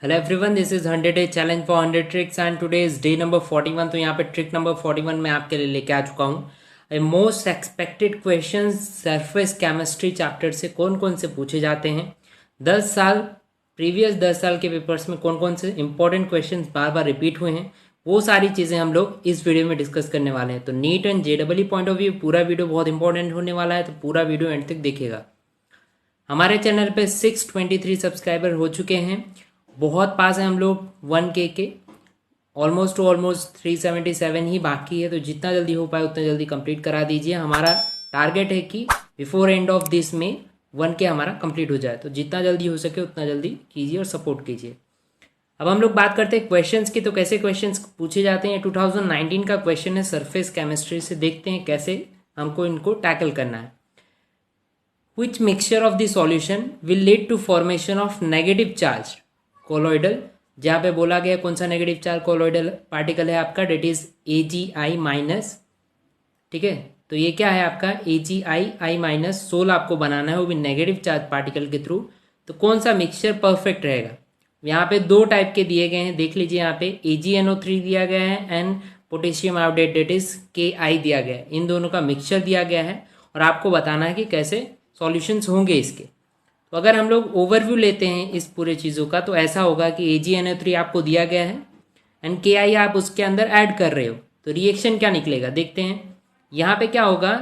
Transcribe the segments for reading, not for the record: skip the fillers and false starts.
Hello everyone, this is 100 day challenge for 100 tricks and today is day number 41। तो यहाँ पे trick number 41 मैं आपके लिए लेके आ चुका हूँ। Most expected questions surface chemistry chapter से कौन कौन से पूछे जाते हैं 10 साल प्रीवियस 10 साल के पेपर्स में कौन कौन से इंपॉर्टेंट क्वेश्चंस बार बार रिपीट हुए हैं, वो सारी चीज़ें हम लोग इस वीडियो में डिस्कस करने वाले हैं। तो neat and JW point of view पूरा वीडियो बहुत इंपॉर्टेंट होने वाला है, तो पूरा वीडियो एंड तक देखिएगा। हमारे चैनल पे 623 सब्सक्राइबर हो चुके हैं, बहुत पास है हम लोग 1K के। ऑलमोस्ट 377 ही बाकी है, तो जितना जल्दी हो पाए उतना जल्दी कंप्लीट करा दीजिए। हमारा टारगेट है कि बिफोर एंड ऑफ दिस में 1K हमारा कंप्लीट हो जाए, तो जितना जल्दी हो सके उतना जल्दी कीजिए और सपोर्ट कीजिए। अब हम लोग बात करते हैं क्वेश्चंस की। तो कैसे क्वेश्चंस पूछे जाते हैं, 2019 का क्वेश्चन है सरफेस केमिस्ट्री से। देखते हैं कैसे हमको इनको टैकल करना है। Which mixture of the solution will lead to formation of negative charge colloidal, जहाँ पे बोला गया कौन सा नेगेटिव चार्ज कोलोइडल पार्टिकल है आपका, डेट इज AgI माइनस। ठीक है, तो ये क्या है आपका AgI माइनस। सोल आपको बनाना है वो भी नेगेटिव चार्ज पार्टिकल के थ्रू। तो कौन सा मिक्सचर परफेक्ट रहेगा। यहाँ पे दो टाइप के दिए गए हैं, देख लीजिए। यहाँ पे AgNO3 दिया गया है and potassium iodate that is KI दिया गया है। इन दोनों का मिक्सचर दिया गया है और आपको बताना है कि कैसे सॉल्यूशंस होंगे इसके। तो अगर हम लोग ओवरव्यू लेते हैं इस पूरे चीज़ों का, तो ऐसा होगा कि AgNO3 आपको दिया गया है एंड KI आप उसके अंदर ऐड कर रहे हो, तो रिएक्शन क्या निकलेगा देखते हैं। यहाँ पे क्या होगा,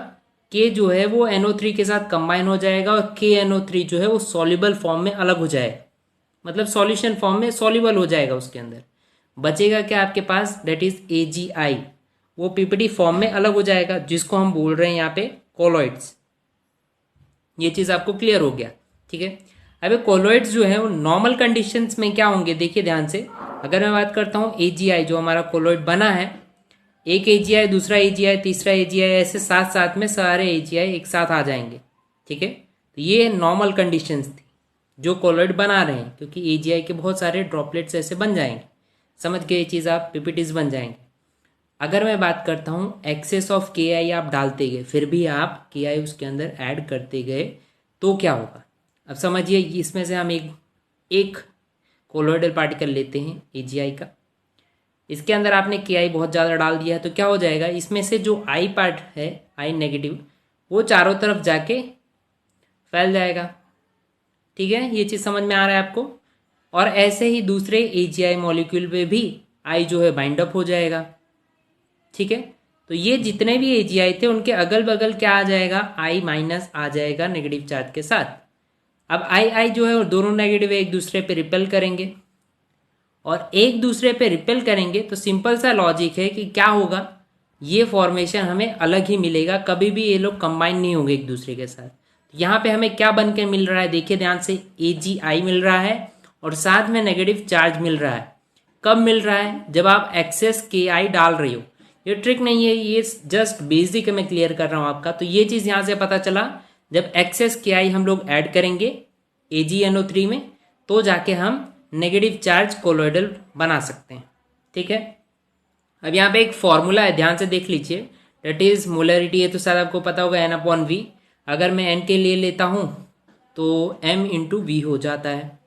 K जो है वो NO3 के साथ कंबाइन हो जाएगा और KNO3 जो है वो सॉल्युबल फॉर्म में अलग हो जाएगा, मतलब सॉल्यूशन फॉर्म में सॉल्युबल हो जाएगा। उसके अंदर बचेगा क्या आपके पास, डेट इज AgI, वो PPT फॉर्म में अलग हो जाएगा, जिसको हम बोल रहे हैं यहाँ पे कोलॉइड्स। ये चीज़ आपको क्लियर हो गया, ठीक है। अब कोलॉइड्स जो है वो नॉर्मल कंडीशंस में क्या होंगे, देखिए ध्यान से। अगर मैं बात करता हूँ AgI जो हमारा कोलॉइड बना है, एक AgI दूसरा AgI तीसरा AgI, ऐसे साथ साथ में सारे AgI एक साथ आ जाएंगे, ठीक है। तो ये नॉर्मल कंडीशंस थी जो कोलॉइड बना रहे हैं, क्योंकि AgI के बहुत सारे ड्रॉपलेट्स ऐसे बन जाएंगे, समझ गए ये चीज़ आप, PPTs बन जाएंगे। अगर मैं बात करता हूँ एक्सेस ऑफ KI आप डालते गए, फिर भी आप KI उसके अंदर ऐड करते गए, तो क्या होगा। अब समझिए, इसमें से हम एक कोलोइडल पार्टिकल लेते हैं AgI का, इसके अंदर आपने KI बहुत ज़्यादा डाल दिया है, तो क्या हो जाएगा, इसमें से जो I पार्ट है, I नेगेटिव, वो चारों तरफ जाके फैल जाएगा। ठीक है, ये चीज़ समझ में आ रहा है आपको। और ऐसे ही दूसरे AgI मॉलिक्यूल पे भी I जो है बाइंड अप हो जाएगा, ठीक है। तो ये जितने भी AgI थे उनके अगल बगल क्या आ जाएगा, I माइनस आ जाएगा नेगेटिव चार्ज के साथ। अब I जो है वो दोनों नेगेटिव एक दूसरे पे रिपेल करेंगे, और एक दूसरे पे रिपेल करेंगे तो सिंपल सा लॉजिक है कि क्या होगा, ये फॉर्मेशन हमें अलग ही मिलेगा, कभी भी ये लोग कंबाइन नहीं होंगे एक दूसरे के साथ। यहाँ पे हमें क्या बन के मिल रहा है, देखिए ध्यान से, AgI मिल रहा है और साथ में नेगेटिव चार्ज मिल रहा है। कब मिल रहा है, जब आप एक्सेस KI डाल रही हो। ये ट्रिक नहीं है, ये जस्ट बेसिक मैं क्लियर कर रहा हूँ आपका। तो ये चीज़ यहाँ से पता चला, जब एक्सेस KI हम लोग ऐड करेंगे AgNO3 में, तो जाके हम नेगेटिव चार्ज कोलोइडल बना सकते हैं, ठीक है। अब यहाँ पे एक फॉर्मूला है, ध्यान से देख लीजिए, डेट इज मोलरिटी है, तो शायद आपको पता होगा N/V। अगर मैं N के लिए लेता हूँ तो M/V हो जाता है।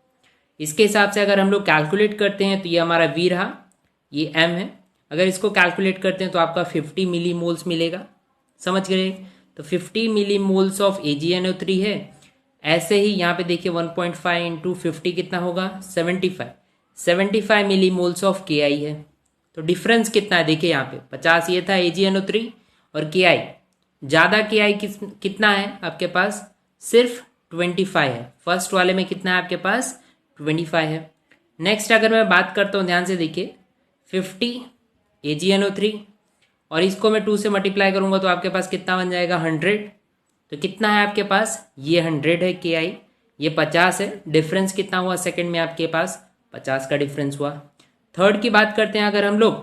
इसके हिसाब से अगर हम लोग कैलकुलेट करते हैं तो ये हमारा V रहा, ये M है। अगर इसको कैलकुलेट करते हैं तो आपका 50 मिली मोल्स मिलेगा, समझ गए। तो 50 मिली मोल्स ऑफ AgNO3 है। ऐसे ही यहाँ पे देखिए 1.5 इंटू 50 कितना होगा, 75 मिली मोल्स ऑफ KI है। तो डिफरेंस कितना है, देखिए यहाँ पे 50 ये था AgNO3 और KI, ज़्यादा KI कितना है आपके पास, सिर्फ 25 है। फर्स्ट वाले में कितना है आपके पास, 25 है। नेक्स्ट अगर मैं बात करता हूँ, ध्यान से देखिए, 50 AgNO3 और इसको मैं 2 से मल्टीप्लाई करूंगा तो आपके पास कितना बन जाएगा, 100। तो कितना है आपके पास, ये 100 है KI, ये 50 है। डिफरेंस कितना हुआ सेकंड में आपके पास, 50 का डिफरेंस हुआ। थर्ड की बात करते हैं अगर हम लोग,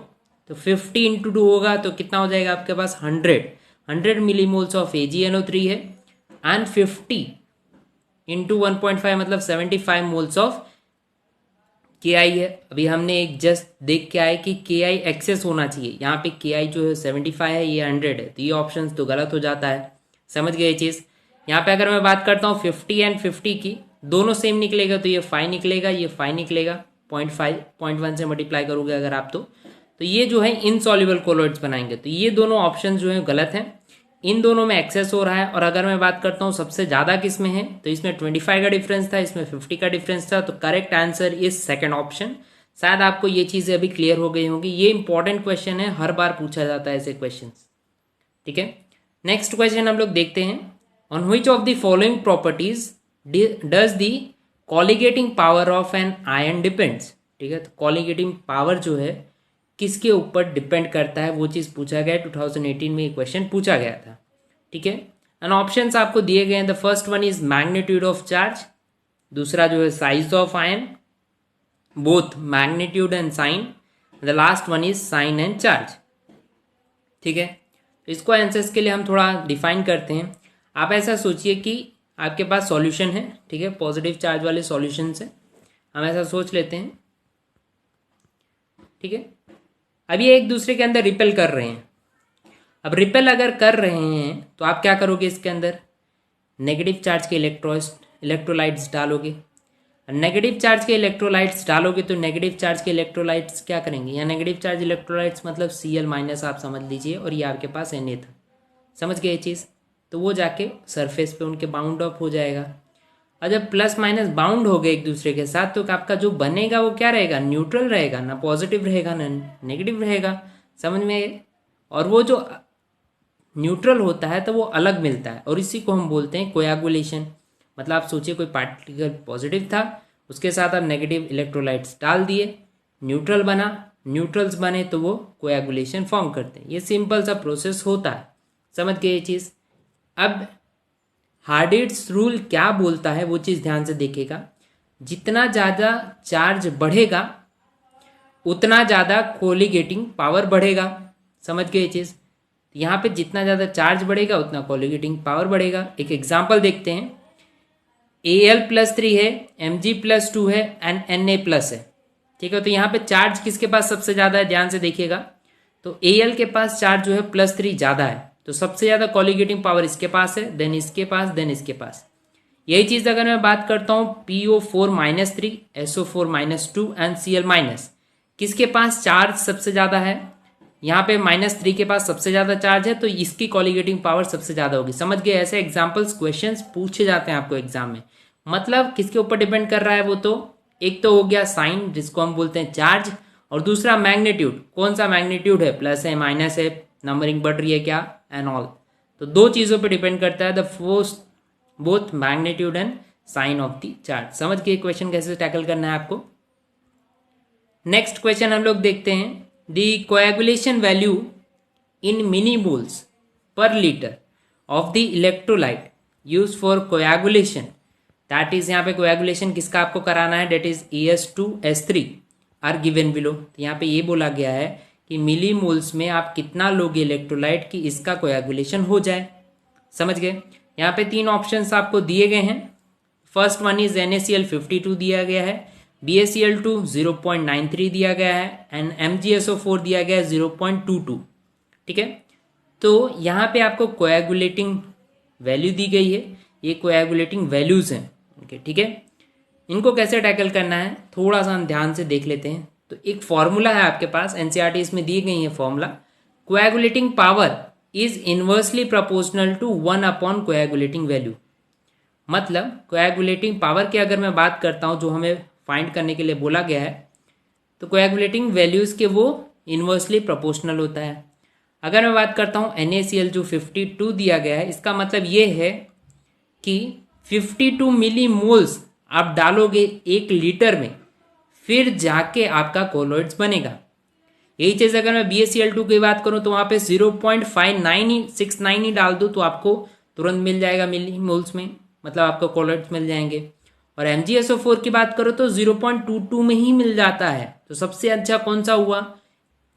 तो 50 इंटू 2 होगा तो कितना हो जाएगा आपके पास, 100 मिलीमोल्स ऑफ AgNO3 है। एंड 50 इंटू 1.5 मतलब 75 मोल्स ऑफ KI है। अभी हमने एक जस्ट देख के आए कि KI एक्सेस होना चाहिए, यहाँ पे KI जो है 75 है, ये 100 है, तो ये ऑप्शन तो गलत हो जाता है, समझ गए ये चीज़। यहाँ पे अगर मैं बात करता हूँ 50 एंड 50 की, दोनों सेम निकलेगा तो ये 5 निकलेगा, ये 5 निकलेगा, 0.1 से मल्टीप्लाई करोगे अगर आप तो ये जो है इनसॉल्युबल कोलॉइड्स बनाएंगे। तो ये दोनों ऑप्शन जो है गलत हैं, इन दोनों में एक्सेस हो रहा है। और अगर मैं बात करता हूँ सबसे ज़्यादा किस में है, तो इसमें 25 का डिफरेंस था, इसमें 50 का डिफरेंस था। तो correct answer is second option. शायद आपको ये चीज़ें अभी क्लियर हो गई होंगी। ये इंपॉर्टेंट क्वेश्चन है, हर बार पूछा जाता है ऐसे क्वेश्चन। ठीक है, नेक्स्ट क्वेश्चन हम लोग देखते हैं। On which of the following properties does the coagulating power of an ion depends. ठीक है, तो कॉलिगेटिंग पावर जो है किसके ऊपर डिपेंड करता है, वो चीज़ पूछा गया है। 2018 में ये क्वेश्चन पूछा गया था। ठीक है, एंड ऑप्शंस आपको दिए गए हैं। The first one is magnitude of charge, दूसरा जो है size of ion, both magnitude and sign, the last one is sign and charge. ठीक है, तो इसको आंसर्स के लिए हम थोड़ा डिफाइन करते हैं। आप ऐसा सोचिए कि आपके पास सॉल्यूशन है, ठीक है, पॉजिटिव चार्ज वाले सॉल्यूशन से हम ऐसा सोच लेते हैं। ठीक है, अब ये एक दूसरे के अंदर रिपेल कर रहे हैं। अब रिपेल अगर कर रहे हैं तो आप क्या करोगे, इसके अंदर नेगेटिव चार्ज के इलेक्ट्रोलाइट्स डालोगे। नेगेटिव चार्ज के इलेक्ट्रोलाइट्स डालोगे तो नेगेटिव चार्ज के इलेक्ट्रोलाइट्स क्या करेंगे, या नेगेटिव चार्ज इलेक्ट्रोलाइट्स मतलब Cl माइनस आप समझ लीजिए, और ये आपके पास Na था। समझ गए ये चीज़, तो वो जाके सरफेस पे उनके बाउंड अप हो जाएगा। और जब प्लस माइनस बाउंड हो गए एक दूसरे के साथ, तो आपका जो बनेगा वो क्या रहेगा, न्यूट्रल रहेगा, ना पॉजिटिव रहेगा ना नेगेटिव रहेगा। समझ में, और वो जो न्यूट्रल होता है तो वो अलग मिलता है, और इसी को हम बोलते हैं कोएगुलेशन। मतलब आप सोचिए कोई पार्टिकल पॉजिटिव था, उसके साथ आप नेगेटिव इलेक्ट्रोलाइट्स डाल दिए, न्यूट्रल बना, न्यूट्रल्स बने तो वो कोएगुलेशन फॉर्म करते हैं। ये सिंपल सा प्रोसेस होता है। समझ गए ये चीज़। अब हार्डिट्स रूल क्या बोलता है वो चीज़ ध्यान से देखिएगा। जितना ज़्यादा चार्ज बढ़ेगा उतना ज़्यादा कोलिगेटिंग पावर बढ़ेगा। समझ गए ये चीज़। यहाँ पे जितना ज़्यादा चार्ज बढ़ेगा उतना कोलिगेटिंग पावर बढ़ेगा। एक एग्जांपल देखते हैं। Al+3 है, Mg+2 है एंड Na+ है। ठीक है, तो यहाँ पे चार्ज किसके पास सबसे ज़्यादा है, ध्यान से देखिएगा। तो Al के पास चार्ज जो है +3 ज़्यादा है, तो सबसे ज़्यादा कोलिगेटिंग पावर इसके पास है, देन इसके पास, देन इसके पास। यही चीज़ अगर मैं बात करता हूँ PO4-3, SO4-2 एंड Cl-, किसके पास चार्ज सबसे ज़्यादा है, यहाँ पे -3 के पास सबसे ज़्यादा चार्ज है, तो इसकी कोलिगेटिंग पावर सबसे ज़्यादा होगी। समझ गए। ऐसे एग्जाम्पल्स क्वेश्चंस पूछे जाते हैं आपको एग्जाम में। मतलब किसके ऊपर डिपेंड कर रहा है वो, तो एक तो हो गया साइन जिसको हम बोलते हैं चार्ज, और दूसरा मैग्नीट्यूड। कौन सा मैग्नीट्यूड है, प्लस है माइनस है, नंबरिंग बढ़ रही है क्या, एंड ऑल। तो दो चीज़ों पर डिपेंड करता है, the first both magnitude and sign of the charge. समझ गए क्वेश्चन कैसे टैकल करना है आपको। नेक्स्ट क्वेश्चन हम लोग देखते हैं। The coagulation value in millimoles per liter of the electrolyte used for coagulation, that is यहाँ पे coagulation किसका आपको कराना है, that is AS2S3 are given below। तो यहाँ पे ये बोला गया है कि मिलीमोल्स में आप कितना लोगे इलेक्ट्रोलाइट कि इसका कोएगुलेशन हो जाए। समझ गए। यहाँ पे 3 ऑप्शंस आपको दिए गए हैं। फर्स्ट वन इज NaCl52 दिया गया है, BaCl2 0.93 दिया गया है एंड MgSO4 दिया गया है 0.22। ठीक है, तो यहाँ पे आपको कोएगुलेटिंग वैल्यू दी गई है, ये कोएगुलेटिंग वैल्यूज हैं। ठीक है, इनको कैसे टैकल करना है थोड़ा सा हम ध्यान से देख लेते हैं। तो एक फॉर्मूला है आपके पास, NCERT इसमें दी गई है formula. Coagulating power is inversely proportional to 1 coagulating value. मतलब कोएगुलेटिंग पावर की अगर मैं बात करता हूँ जो हमें फाइंड करने के लिए बोला गया है, तो कोएगुलेटिंग वैल्यूज़ के वो इन्वर्सली प्रोपोर्शनल होता है। अगर मैं बात करता हूँ NaCl जो 52 दिया गया है, इसका मतलब ये है कि 52 मिलीमोल्स आप डालोगे 1 लीटर में, फिर जाके आपका कोलॉइड्स बनेगा। यही चीज़ अगर मैं BaCl2 की बात करूँ तो वहाँ पे 0.5969 ही डाल दो तो आपको तुरंत मिल जाएगा मिलीमोल्स में, मतलब आपको कोलॉइड्स मिल जाएंगे। और MgSO4 की बात करो तो 0.22 में ही मिल जाता है। तो सबसे अच्छा कौन सा हुआ,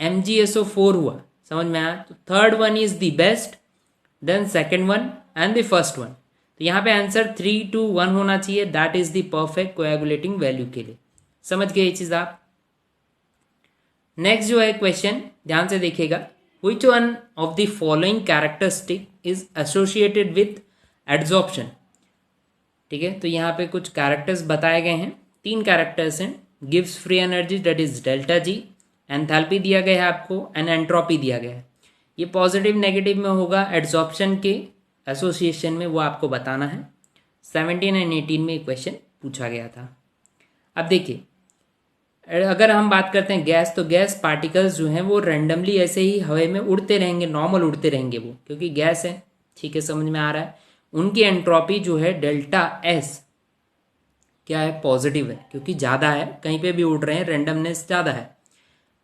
MgSO4 हुआ। समझ में आया। तो third one is the best, then second one and the first one. तो यहाँ पे आंसर 3, 2, 1 होना चाहिए, that is the perfect coagulating value के लिए। समझ गए ये चीज आप। नेक्स्ट जो है क्वेश्चन ध्यान से देखिएगा। Which one of the following characteristic is associated with adsorption. ठीक है, तो यहाँ पे कुछ कैरेक्टर्स बताए गए हैं, 3 कैरेक्टर्स हैं। Gives free energy that is delta G, enthalpy दिया गया है आपको एंड एंट्रोपी दिया गया है। ये पॉजिटिव नेगेटिव में होगा, एड्सॉर्प्शन के एसोसिएशन में वो आपको बताना है। 17 एंड 18 में क्वेश्चन पूछा गया था। अब देखिए, अगर हम बात करते हैं गैस, तो गैस पार्टिकल्स जो हैं वो रैंडमली ऐसे ही हवा में उड़ते रहेंगे, नॉर्मल उड़ते रहेंगे वो, क्योंकि गैस है। ठीक है, समझ में आ रहा है। उनकी एंट्रोपी जो है डेल्टा एस क्या है, पॉजिटिव है, क्योंकि ज़्यादा है, कहीं पे भी उड़ रहे हैं, रैंडमनेस ज़्यादा है।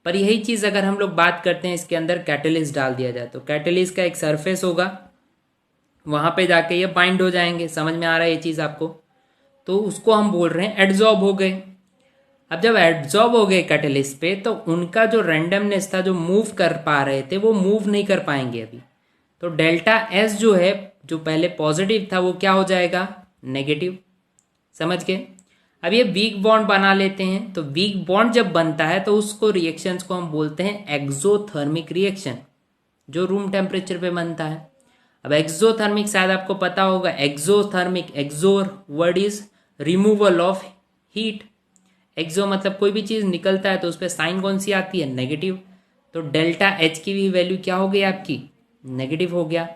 पर यही चीज़ अगर हम लोग बात करते हैं इसके अंदर कैटलिस्ट डाल दिया जाए, तो कैटलिस्ट का एक सरफेस होगा, वहाँ पे जाके ये बाइंड हो जाएंगे। समझ में आ रहा है ये चीज़ आपको? तो उसको हम बोल रहे हैं एड्जॉर्ब हो गए। अब जब एड्जॉर्ब हो गए कैटलिस्ट पे, तो उनका जो रैंडमनेस था, जो मूव कर पा रहे थे, वो मूव नहीं कर पाएंगे अभी। तो डेल्टा एस जो है, जो पहले पॉजिटिव था, वो क्या हो जाएगा, नेगेटिव। समझ गए? अब ये वीक बॉन्ड बना लेते हैं। तो वीक बॉन्ड जब बनता है तो उसको रिएक्शंस को हम बोलते हैं एक्सोथर्मिक रिएक्शन, जो रूम टेम्परेचर पे बनता है। अब एक्सोथर्मिक शायद आपको पता होगा, exothermic, exo word is removal of heat. Exo मतलब कोई भी चीज़ निकलता है तो उस पर साइन कौन सी आती है, नेगेटिव। तो डेल्टा एच की भी वैल्यू क्या हो गई आपकी, नेगेटिव हो गया।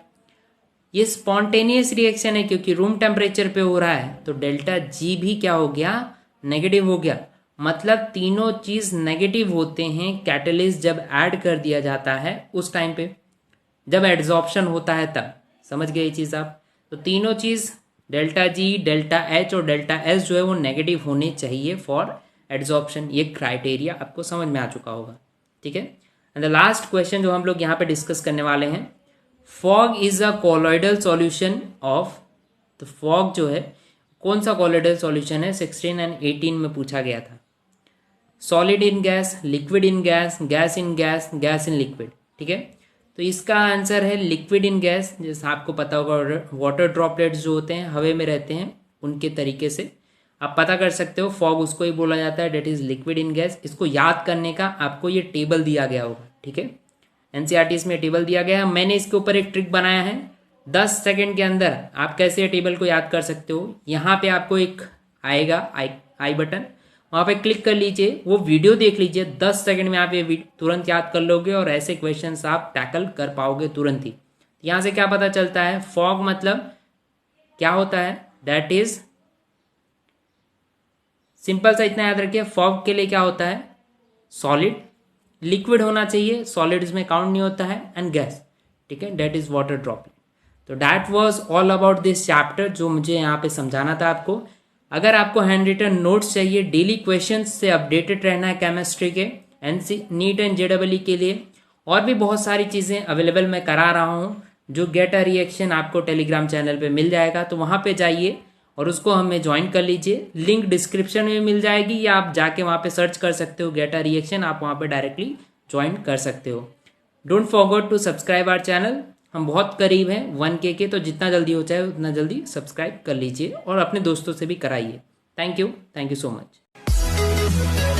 ये स्पॉन्टेनियस रिएक्शन है क्योंकि रूम टेम्परेचर पे हो रहा है, तो डेल्टा जी भी क्या हो गया, नेगेटिव हो गया। मतलब तीनों चीज़ नेगेटिव होते हैं कैटलिस्ट जब ऐड कर दिया जाता है उस टाइम पे, जब एड्जॉर्प्शन होता है तब। समझ गए ये चीज़ आप? तो तीनों चीज़ डेल्टा जी, डेल्टा एच और डेल्टा एस जो है वो नेगेटिव होने चाहिए फॉर एड्जॉर्प्शन। ये क्राइटेरिया आपको समझ में आ चुका होगा। ठीक है। एंड द लास्ट क्वेश्चन जो हम लोग यहाँ पे डिस्कस करने वाले हैं, fog is a colloidal solution of. तो फॉग जो है कौन सा कोलॉइडल सॉल्यूशन है, 16 एंड 18 में पूछा गया था। Solid in gas, liquid in gas, gas in gas, gas in liquid. ठीक है, तो इसका आंसर है लिक्विड इन गैस। जैसे आपको पता होगा वाटर ड्रॉपलेट्स जो होते हैं हवा में रहते हैं, उनके तरीके से आप पता कर सकते हो, फॉग उसको ही बोला जाता है, that is liquid in gas. इसको याद करने का आपको ये टेबल दिया गया होगा। ठीक है, एनसीईआरटी में टेबल दिया गया है। मैंने इसके ऊपर एक ट्रिक बनाया है, 10 सेकंड के अंदर आप कैसे ये टेबल को याद कर सकते हो। यहाँ पे आपको एक आएगा आई बटन, वहाँ पे क्लिक कर लीजिए, वो वीडियो देख लीजिए, 10 सेकंड में आप ये तुरंत याद कर लोगे और ऐसे क्वेश्चंस आप टैकल कर पाओगे तुरंत ही। यहाँ से क्या पता चलता है, फॉग मतलब क्या होता है, दैट इज सिंपल सा इतना याद रखिए, फॉग के लिए क्या होता है, सॉलिड, लिक्विड होना चाहिए, सॉलिड इसमें काउंट नहीं होता है, एंड गैस। ठीक है, दैट इज वाटर ड्रॉपलेट। तो that was all about this chapter, जो मुझे यहाँ पे समझाना था आपको। अगर आपको हैंड रिटन नोट्स चाहिए, डेली क्वेश्चंस से अपडेटेड रहना है केमिस्ट्री के, नीट एंड जेडबलई के लिए, और भी बहुत सारी चीज़ें अवेलेबल मैं करा रहा हूँ, जो गेट अ रिएक्शन आपको टेलीग्राम चैनल पे मिल जाएगा। तो वहाँ पे जाइए और उसको हमें ज्वाइन कर लीजिए, लिंक डिस्क्रिप्शन में मिल जाएगी, या आप जाके वहाँ पे सर्च कर सकते हो गेट अ रिएक्शन, आप वहाँ पे डायरेक्टली ज्वाइन कर सकते हो। Don't forget to subscribe our channel. हम बहुत करीब हैं 1K के, तो जितना जल्दी हो चाहे उतना जल्दी सब्सक्राइब कर लीजिए और अपने दोस्तों से भी कराइए। Thank you so much.